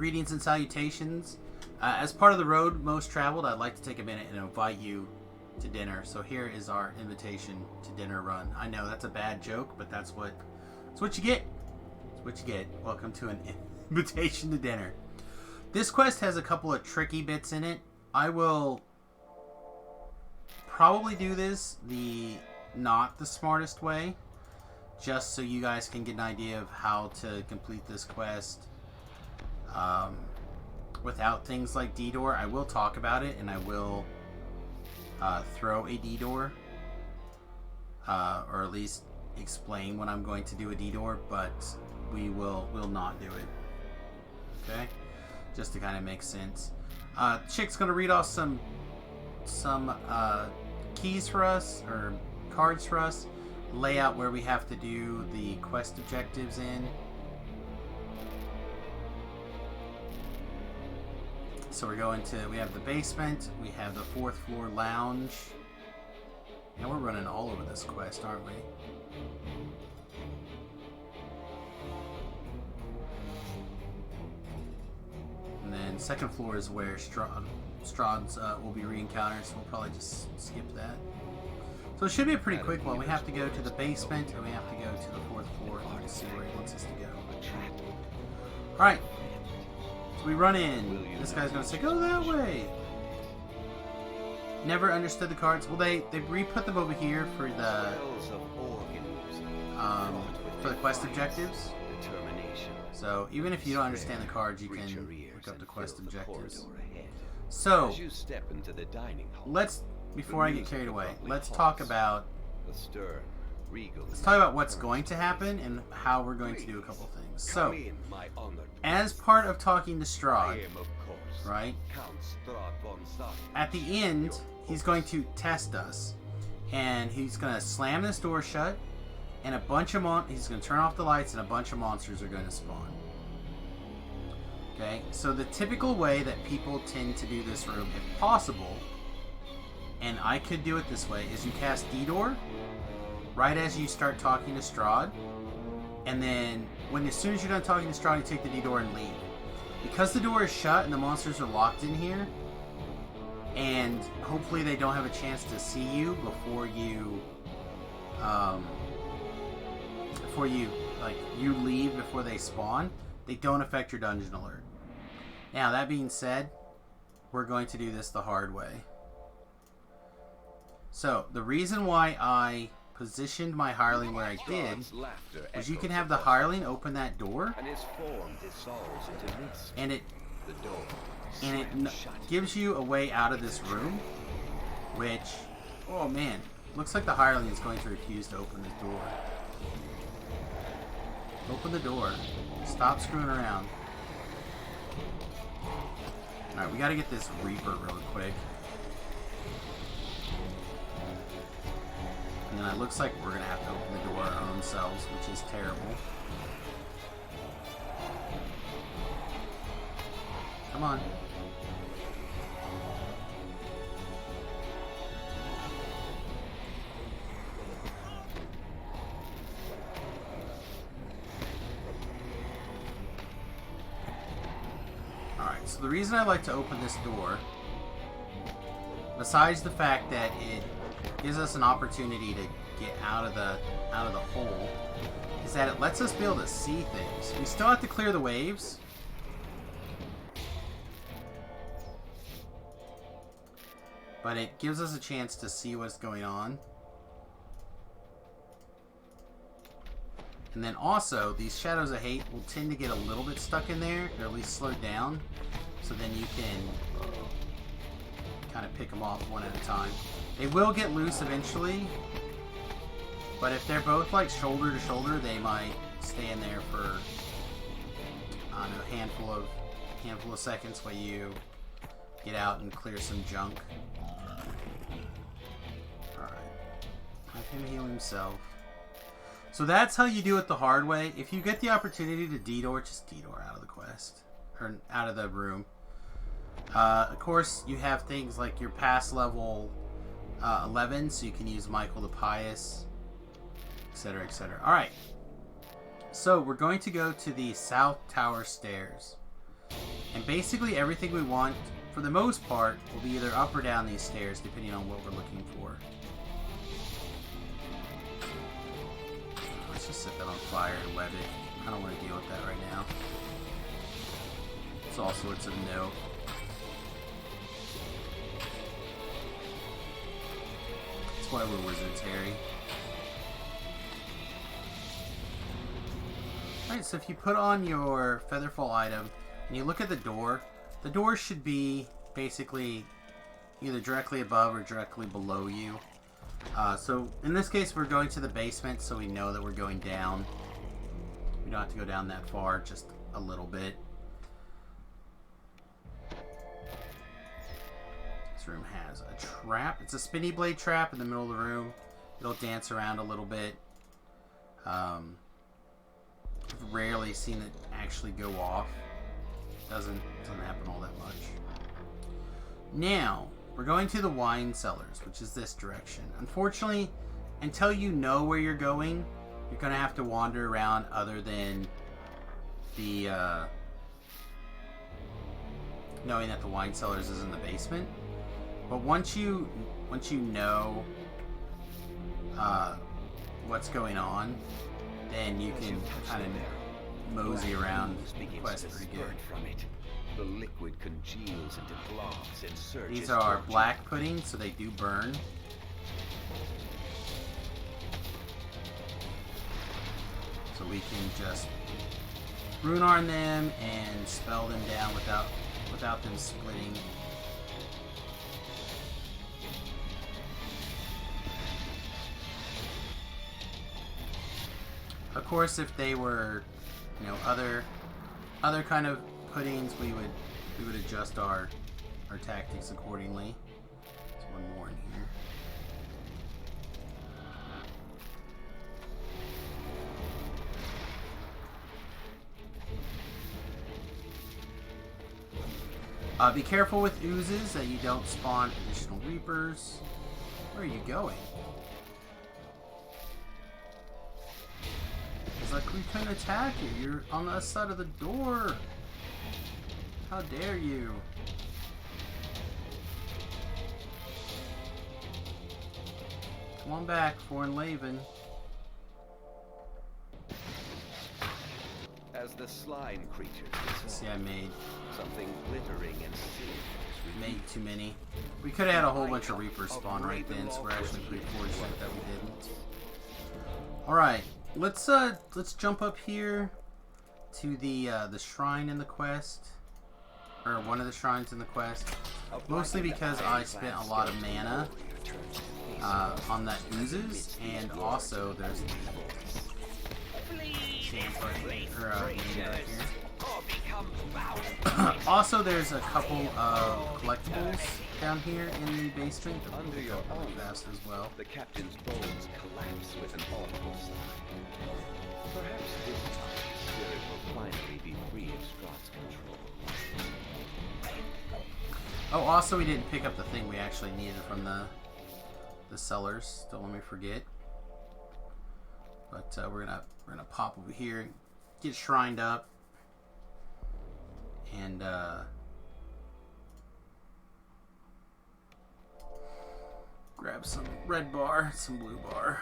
Greetings and salutations. As part of the road most traveled, I'd like to take a minute and invite you to dinner. So here is our invitation to dinner run. I know that's a bad joke, but that's what you get. That's what you get. Welcome to an invitation to dinner. This quest has a couple of tricky bits in it. I will probably do this not the smartest way, just so you guys can get an idea of how to complete this quest without things like D-Door. I will talk about it, and I will throw a D-Door, or at least explain when I'm going to do a D-Door, but we'll not do it. Okay? Just to kind of make sense. Chick's going to read off some keys for us, or cards for us, lay out where we have to do the quest objectives in. So we have the basement, we have the 4th floor lounge, and we're running all over this quest, aren't we? And then 2nd floor is where Strahd's will be re-encountered, so we'll probably just skip that. So it should be a pretty quick one. We have to go to the basement, and we have to go to the 4th floor. Let's see where he wants us to go. Alright. So we run in. This guy's going to say, go that way. Never understood the cards. Well, they re-put them over here for the quest objectives. So even if you don't understand the cards, you can look up the quest objectives. So let's, before I get carried away, let's talk about what's going to happen and how we're going to do a couple things. So, as part of talking to Strahd, right, at the end, he's going to test us, and he's going to slam this door shut, and he's going to turn off the lights, and a bunch of monsters are going to spawn. Okay, so the typical way that people tend to do this room, if possible, and I could do it this way, is you cast D-Door right as you start talking to Strahd, and then as soon as you're done talking to Strahd, you take the D-Door and leave. Because the door is shut and the monsters are locked in here, and hopefully they don't have a chance to see you before you leave before they spawn, they don't affect your dungeon alert. Now, that being said, we're going to do this the hard way. So, the reason why I positioned my hireling where I did was you can have the hireling open that door, and it gives you a way out of this room, which, oh man, looks like the hireling is going to refuse to open this door. Open the door. Stop screwing around. Alright, we gotta get this Reaper real quick. And then it looks like we're going to have to open the door our own selves, which is terrible. Come on. Alright, so the reason I like to open this door, besides the fact that it gives us an opportunity to get out of the hole, is that it lets us be able to see things. We still have to clear the waves, but it gives us a chance to see what's going on. And then also, these Shadows of Hate will tend to get a little bit stuck in there, or at least slowed down, so then you can kind of pick them off one at a time. They will get loose eventually, but if they're both like shoulder to shoulder, they might stay in there for, I don't know, a handful of seconds while you get out and clear some junk. Alright. Have him heal himself. So that's how you do it the hard way. If you get the opportunity to D-Door, just D-Door out of the quest. Or out of the room. Of course, you have things like your pass level 11, so you can use Michael the Pious, etc., etc. Alright. So, we're going to go to the South Tower stairs. And basically everything we want, for the most part, will be either up or down these stairs, depending on what we're looking for. Let's just set that on fire and web it. I don't want to deal with that right now. It's all sorts of note. That's why we're wizards, Harry. Alright, so if you put on your Featherfall item and you look at the door should be basically either directly above or directly below you. So in this case we're going to the basement, so we know that we're going down. We don't have to go down that far, just a little bit. This room has a trap. It's a spinny blade trap in the middle of the room. It'll dance around a little bit. I've rarely seen it actually go off. Doesn't happen all that much. Now, we're going to the wine cellars, which is this direction. Unfortunately, until you know where you're going, you're going to have to wander around other than the, knowing that the wine cellars is in the basement. But once you know what's going on, then you can kind of mosey around the quest pretty good. The liquid congeals into glass and surges. These are black puddings, so they do burn. So we can just rune arm them and spell them down without them splitting. Of course, if they were, you know, other kind of puddings, we would adjust our tactics accordingly. There's one more in here. Be careful with oozes that you don't spawn additional reapers. Where are you going? It's like we couldn't attack you. You're on the other side of the door. How dare you? Come on back, foreign Laven. As the slime creatures See, I made something glittering and silver. Made too many. We could have had a whole bunch of Reapers spawn right then, so we're actually pretty fortunate that we didn't. Alright, let's jump up here to the shrine in the quest. Or one of the shrines in the quest. Mostly because I spent a lot of mana on that oozes, and also there's also, there's a couple of collectibles down here in the basement. Under your arm, fast as well. The captain's bones collapse with an awful sigh. Perhaps this time his spirit will finally be free of Strahd's control. Oh, also we didn't pick up the thing we actually needed from the cellars. Don't let me forget. But we're gonna pop over here, get shrined up, and grab some red bar, some blue bar.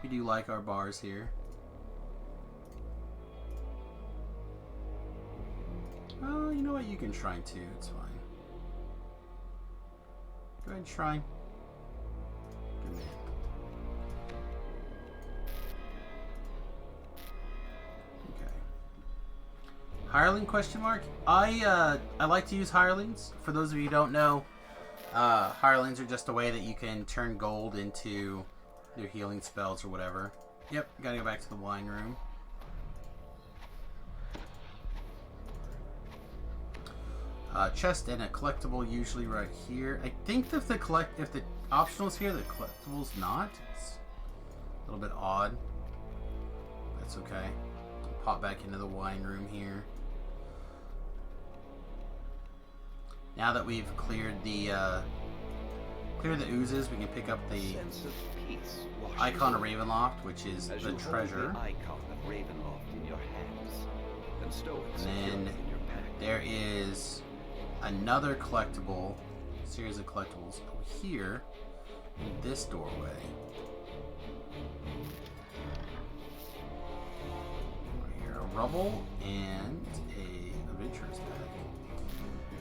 We do like our bars here. Oh, you know what? You can shrine too. It's fine. Go ahead and shrine. Good man. Okay. Hireling question mark? I like to use hirelings. For those of you who don't know, hirelings are just a way that you can turn gold into your healing spells or whatever. Yep, gotta go back to the wine room. Chest and a collectible usually right here. I think that if the optional's here, the collectible's not. It's a little bit odd. That's okay. Pop back into the wine room here. Now that we've cleared the clear the oozes, we can pick up the Sense of peace washes icon of over you Ravenloft, which is as the you hold treasure. the icon of Ravenloft in your hands and stow it And securely then in your pack. there is another collectible, series of collectibles over here in this doorway. Right here, a rubble and a adventurer's bag.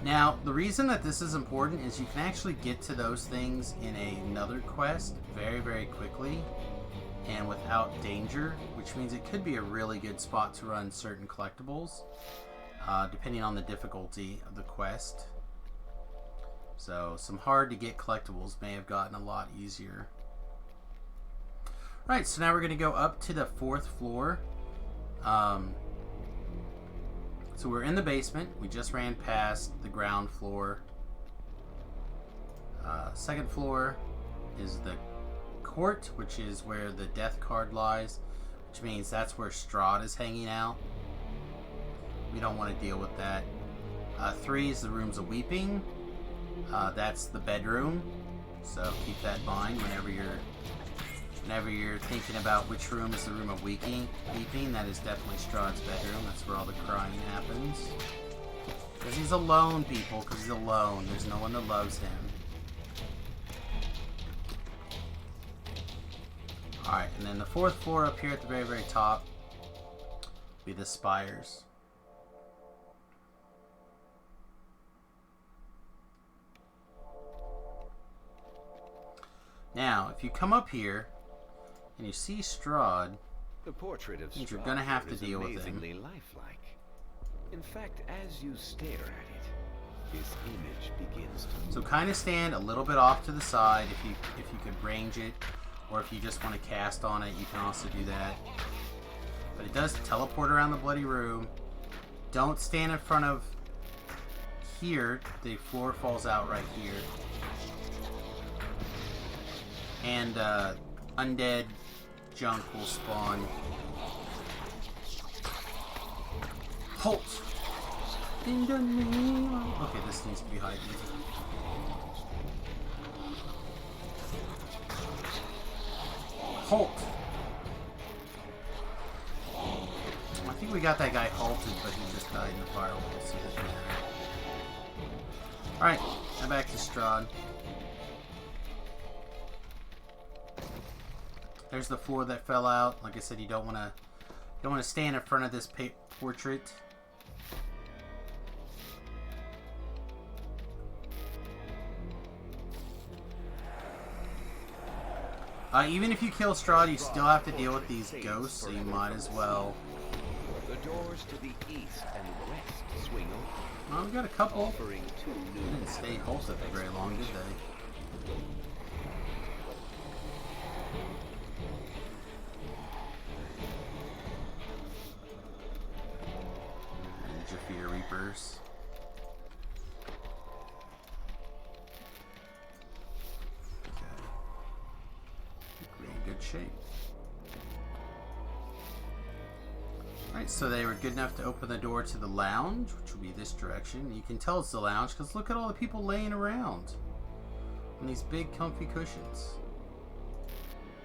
Now, the reason that this is important is you can actually get to those things in another quest very, very quickly and without danger, which means it could be a really good spot to run certain collectibles, depending on the difficulty of the quest. So, some hard to get collectibles may have gotten a lot easier. Right, so now we're going to go up to the 4th floor. So we're in the basement. We just ran past the ground floor. 2nd floor is the court, which is where the death card lies, which means that's where Strahd is hanging out. We don't want to deal with that. 3 is the Rooms of Weeping. That's the bedroom, so keep that in mind whenever you're thinking about which room is the Room of Weeping. That is definitely Strahd's bedroom. That's where all the crying happens. Because he's alone, people. Because he's alone. There's no one that loves him. Alright, and then the 4th floor up here at the very, very top will be the spires. Now, if you come up here and you see Strahd, The portrait of you're Strahd gonna have to is deal with him. amazingly lifelike. In fact, as you stare at it, his image begins to so move. kind of stand a little bit off to the side if you could range it, or if you just want to cast on it, you can also do that. But it does teleport around the bloody room. Don't stand in front of here. The floor falls out right here. And undead junk will spawn. Halt! In the name of... Okay, this needs to be hiding. Halt! I think we got that guy halted, but he just died in the firewall. So it doesn't matter. Alright, now back to Strahd. There's the floor that fell out. Like I said, you don't want to stand in front of this portrait. Even if you kill Strahd, you still have to deal with these ghosts, so you might as well. The doors to the east and west swing open, Well, we've got a couple. offering 2 They new didn't stay halted for very long, did they? Jafir Reapers. Okay. We're in good shape. Alright, so they were good enough to open the door to the lounge, which will be this direction. You can tell it's the lounge because look at all the people laying around on these big comfy cushions.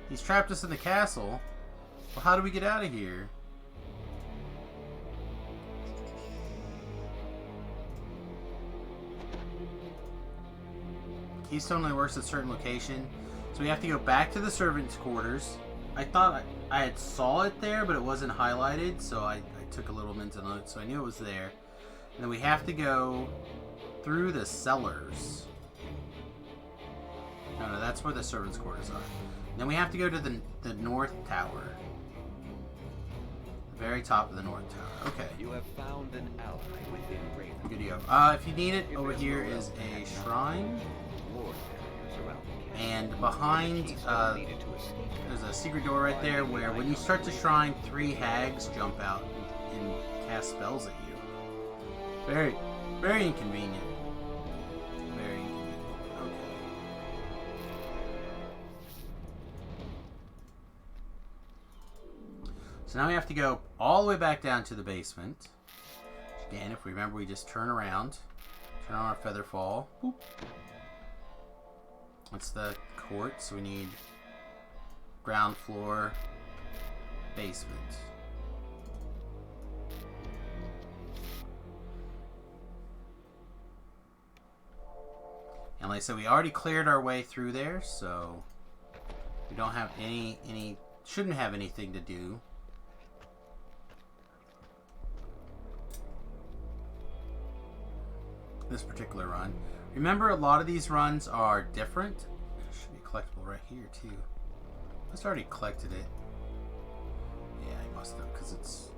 He's trapped us in the castle. Well, how do we get out of here? Keystone only works at a certain location. So we have to go back to the servants' quarters. I thought I had saw it there, but it wasn't highlighted, so I took a little mental note, so I knew it was there. And then we have to go through the cellars. No, that's where the servants' quarters are. Then we have to go to the north tower. The very top of the north tower. Okay. You have found an ally within Raven. Good to go. If you need it, over here is a shrine. Warfare is around the castle. And behind, Keystone needed to escape. there's a secret door right there where when you start the shrine, 3 hags jump out and cast spells at you. Very, very inconvenient. Very inconvenient. Okay. So now we have to go all the way back down to the basement. Again, if we remember, we just turn around, turn on our feather fall. Boop. What's the court? So we need ground floor, basement. And like I said, we already cleared our way through there, so we don't have any shouldn't have anything to do. This particular run. Remember, a lot of these runs are different. It should be collectible right here too. I must have already collected it. Yeah, I must have, because it's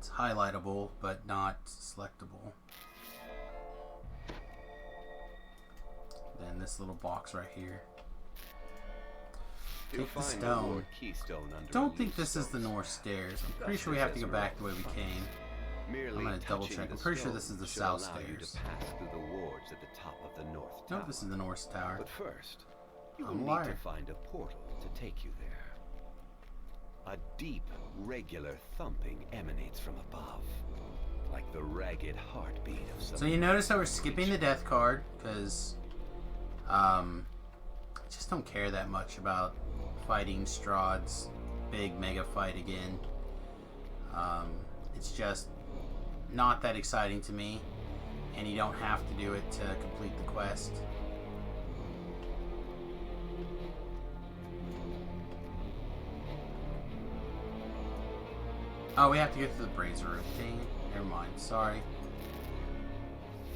highlightable but not selectable. Then this little box right here. Take the stone. Don't think this is the north stairs. I'm pretty sure we have to go back the way we came. I'm gonna double check. I'm pretty sure this is the south stairs. Nope, this is the north tower. But first, you will need to find a portal to take you there. A deep, regular thumping emanates from above, like the ragged heartbeat of some. So you notice that we're skipping the death card because I just don't care that much about fighting Strahd's big mega fight again. It's just not that exciting to me, and you don't have to do it to complete the quest. Oh, we have to get to the brazier room. Dang it. Never mind. Sorry.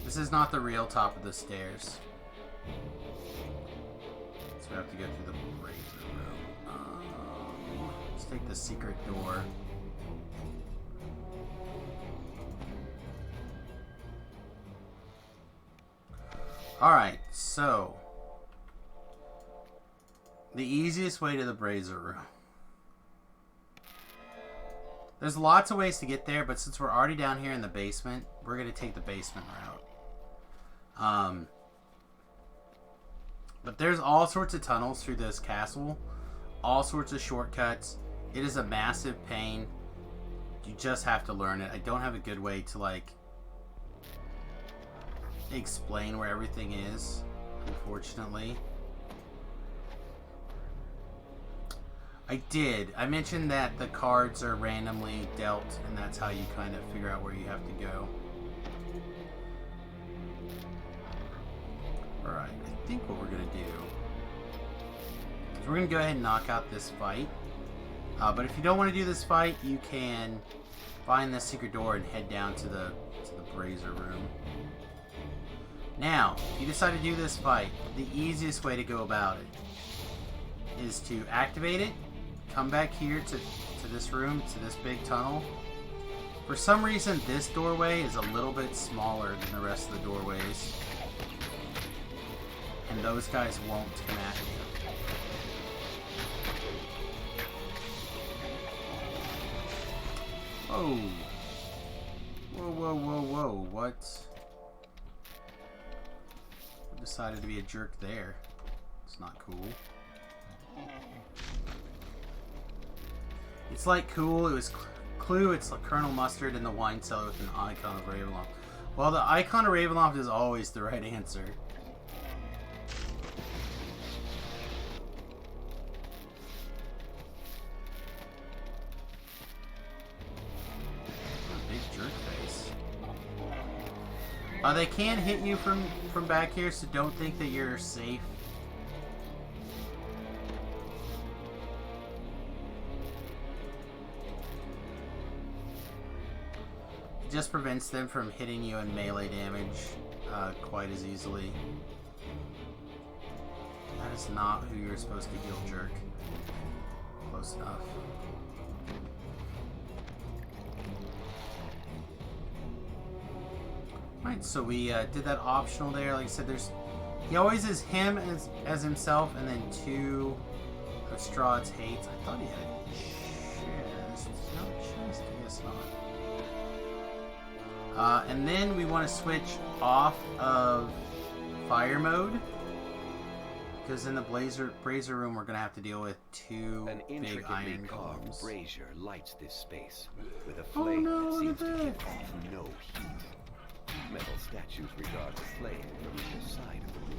This is not the real top of the stairs. So we have to go through the brazier room. Let's take the secret door. Alright, so the easiest way to the brazier room. There's lots of ways to get there, but since we're already down here in the basement, we're going to take the basement route. But there's all sorts of tunnels through this castle, all sorts of shortcuts. It is a massive pain. You just have to learn it. I don't have a good way to like explain where everything is, unfortunately. I mentioned that the cards are randomly dealt, and that's how you kind of figure out where you have to go. Alright, I think what we're going to do is we're going to go ahead and knock out this fight. But if you don't want to do this fight, you can find the secret door and head down to the brazier room. Now, if you decide to do this fight, the easiest way to go about it is to activate it, come back here to this room, to this big tunnel. For some reason, this doorway is a little bit smaller than the rest of the doorways. And those guys won't come at you. Whoa. Whoa, whoa, whoa, whoa. What? I decided to be a jerk there. It's not cool. It's like cool. It was Clue. It's like Colonel Mustard in the wine cellar with an icon of Ravenloft. Well, the icon of Ravenloft is always the right answer. Big jerk face. They can hit you from back here, so don't think that you're safe. Just prevents them from hitting you in melee damage quite as easily. That is not who you're supposed to heal, jerk. Close enough. Right, so we did that optional there. Like I said, he always is him as himself, and then two of Strahd's hates. I thought he had a chest. No chest? I guess not. And then we want to switch off of fire mode, because in the brazier room we're going to have to deal with two big iron golems. Brazier lights this space with a flame that seems to give off no heat. Metal statues regard the flame from either side of the room.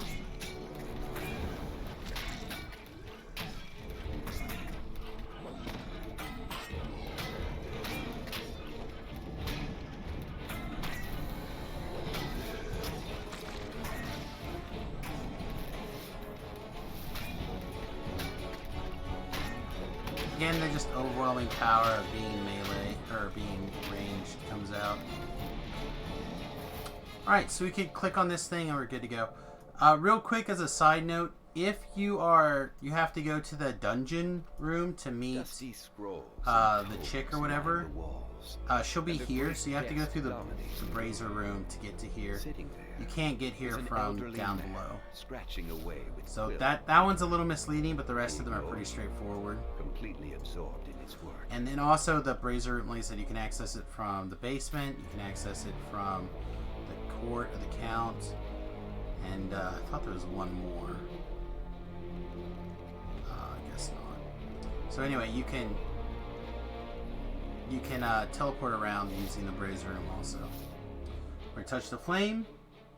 Again, the just overwhelming power of being melee, or being ranged, comes out. Alright, so we can click on this thing and we're good to go. Real quick as a side note, if you have to go to the dungeon room to meet the chick or whatever, she'll be here, so you have to go through the brazier room to get to here. You can't get here from down below. So that one's a little misleading, but the rest of them are pretty straightforward. Completely absorbed in its work. And then also the brazier room, like I said, you can access it from the basement, you can access it from the court of the count, and I thought there was one more. I guess not. So anyway, you can teleport around using the brazier room also. Where touch the flame,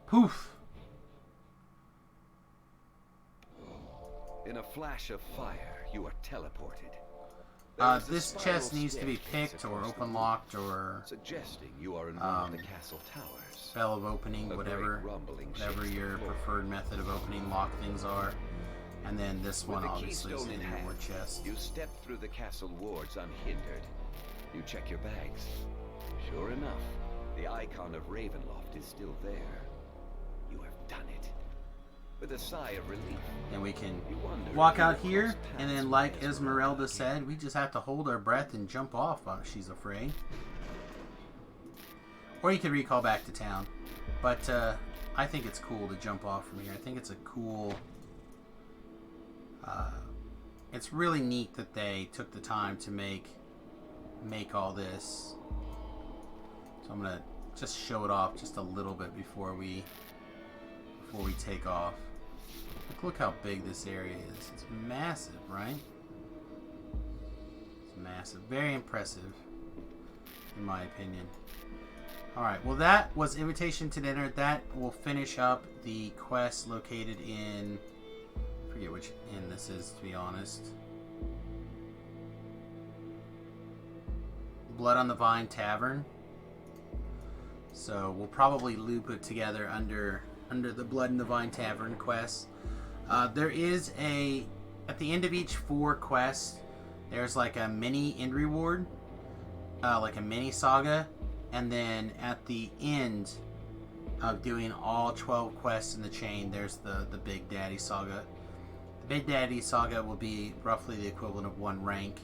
poof. In a flash of fire, you are teleported. This chest needs to be picked or open locked or suggesting you are in one of the castle towers. Bell of opening, whatever your preferred method of opening lock things are. And then this one obviously is in your war chest. You step through the castle wards unhindered. You check your bags. Sure enough, the icon of Ravenloft is still there. You have done it. With a sigh of relief. And we can walk out here, and then like Esmeralda said, we just have to hold our breath and jump off while she's afraid. Or you could recall back to town. But I think it's cool to jump off from here. I think it's a cool... it's really neat that they took the time to make all this. So I'm gonna just show it off just a little bit before we take off. Look how big this area is. It's massive, right? It's massive. Very impressive, in my opinion. Alright, well that was Invitation to Dinner. That will finish up the quest located in... I forget which inn this is, to be honest. Blood on the Vine Tavern. So we'll probably loop it together under the Blood in the Vine Tavern quest. There is at the end of each 4 quests, there's like a mini end reward, like a mini saga, and then at the end of doing all 12 quests in the chain, there's the Big Daddy saga. The Big Daddy saga will be roughly the equivalent of 1 rank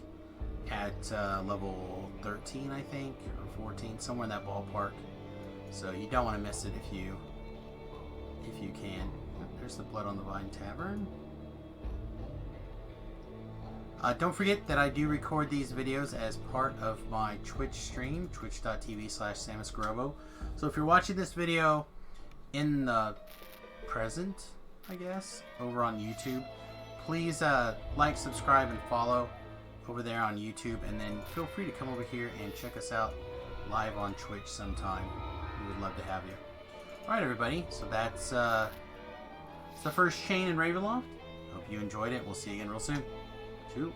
at level 13, I think, or 14, somewhere in that ballpark. So you don't want to miss it if you can. There's the Blood on the Vine Tavern. Don't forget that I do record these videos as part of my Twitch stream, twitch.tv/SamusGrobo. So if you're watching this video in the present, I guess, over on YouTube, please like, subscribe, and follow over there on YouTube. And then feel free to come over here and check us out live on Twitch sometime. We would love to have you. Alright everybody, so that's the first chain in Ravenloft. Hope you enjoyed it. We'll see you again real soon. Cheers.